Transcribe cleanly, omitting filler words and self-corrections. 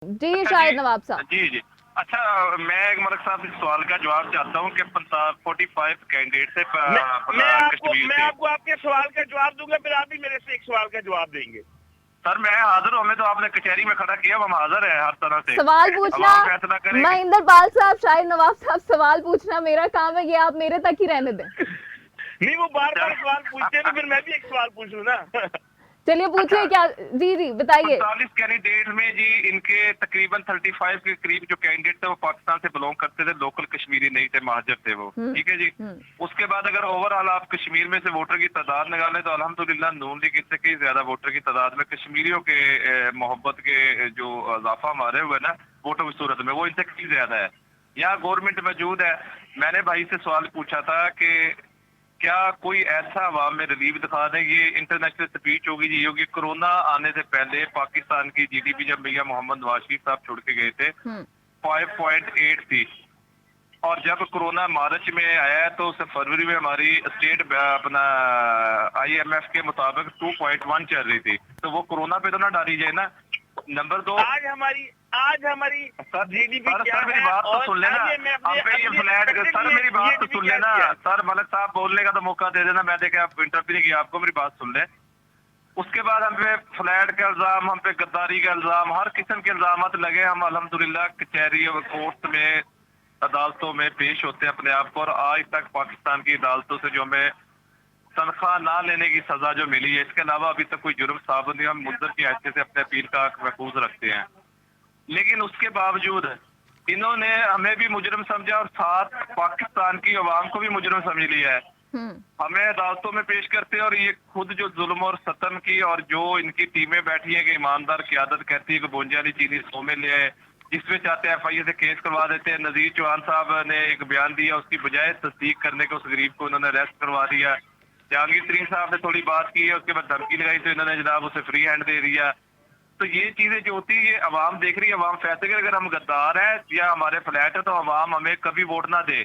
जी अच्छा जी। शाहिद नवाब साहब। जी जी। अच्छा, मैं एक मलिक साहब इस सवाल का जवाब चाहता हूँ कि 45 कैंडिडेट से मैं अपना मैं आपको कश्मीर मैं से। आपको आपके सवाल का जवाब दूंगा, फिर आप भी मेरे से एक सवाल का जवाब देंगे। सर मैं हाजिर हूँ, हमें तो आपने कचहरी में खड़ा किया, हम हाजिर हैं हर तरह से। सवाल अब पूछना आप फैसला करेंगे। महेंद्र पाल साहब, शाहिद नवाब साहब, सवाल पूछना मेरा काम है, ये आप मेरे तक ही रहने दें। नहीं, वो बार बार सवाल पूछते हैं, तो चल फिर मैं भी एक सवाल पूछूं ना। चलिए अच्छा, पूछिए क्या। जी जी बताइए। 45 कैंडिडेट में जी इनके तकरीबन 35 के करीब जो कैंडिडेट थे वो पाकिस्तान से बिलोंग करते थे, लोकल कश्मीरी नहीं थे, महाजर थे वो। हम्म ठीक है जी। हम्म उसके बाद अगर ओवरऑल आप कश्मीर में से वोटर की तादाद निकालें तो अल्हम्दुलिल्लाह नून लीग इससे कई ज्यादा वोटर की तादाद में कश्मीरियों के मोहब्बत के जो इजाफा हमारे हुए ना वोटों की सूरत में, वो इनसे कई ज्यादा है। यहाँ गवर्नमेंट मौजूद है। मैंने भाई से सवाल पूछा था कि क्या कोई ऐसा अवाम में रिलीफ दिखा दें। ये इंटरनेशनल स्पीच होगी जी, होगी कोरोना आने से पहले पाकिस्तान की जीडीपी जब भैया मोहम्मद नवाज शरीफ साहब छोड़ के गए थे हम्म 5.8 थी, और जब कोरोना मार्च में आया तो उसे फरवरी में हमारी स्टेट अपना आईएमएफ के मुताबिक 2.1 चल रही थी। तो वो कोरोना पे तो ना डाली जाए ना। नंबर दो, आज हमारी सर जीडीपी सर क्या सर मेरी है, बात तो और सुन लेना। आगे मैं हम अपने पे ये अपने फ्लैट, सर मेरी बात तो जीडीपी सुन क्या लेना। किया है। सर मलिक साहब बोलने का तो मौका दे देना, मैं देखे आप इंटरव्यू नहीं किया आपको, मेरी बात सुन ले। उसके बाद हम पे फ्लैट का इल्जाम, हम पे गद्दारी का इल्जाम, हर किस्म के इल्जाम लगे। हम अल्हम्दुलिल्लाह कचहरी और कोर्ट में अदालतों में पेश होते हैं अपने आप को, और आज तक पाकिस्तान की अदालतों से जो हमें तनख्वाह ना लेने की सजा जो मिली है, इसके अलावा अभी तक कोई जुर्म साबित नहीं। हम मुद्दत की हैसियत से अपने अपील का हक महफूज रखते हैं, लेकिन उसके बावजूद इन्होंने हमें भी मुजरिम समझा और साथ पाकिस्तान की अवाम को भी मुजरिम समझ लिया है। हम्म हमें अदालतों में पेश करते हैं और ये खुद जो जुल्म और सतन की और जो इनकी टीमें बैठी है कि ईमानदार क़यादत कहती है कि बोंजाली चीनी सो में ले आए, जिसमें चाहते हैं एफआईए से केस करवा देते हैं। नजीर चौहान साहब ने एक बयान दिया, उसकी बजाय तस्दीक करने के उस गरीब को इन्होंने अरेस्ट करवा दिया। जहांगीर तरीन साहब ने थोड़ी बात की है, उसके बाद धमकी लगाई तो इन्होंने जनाब उसे फ्री हैंड दे दिया। तो ये चीजें जो होती है ये अवाम देख रही है, अवाम फैसले करे। अगर हम गद्दार हैं या हमारे फ्लैट है तो अवाम हमें कभी वोट ना दे।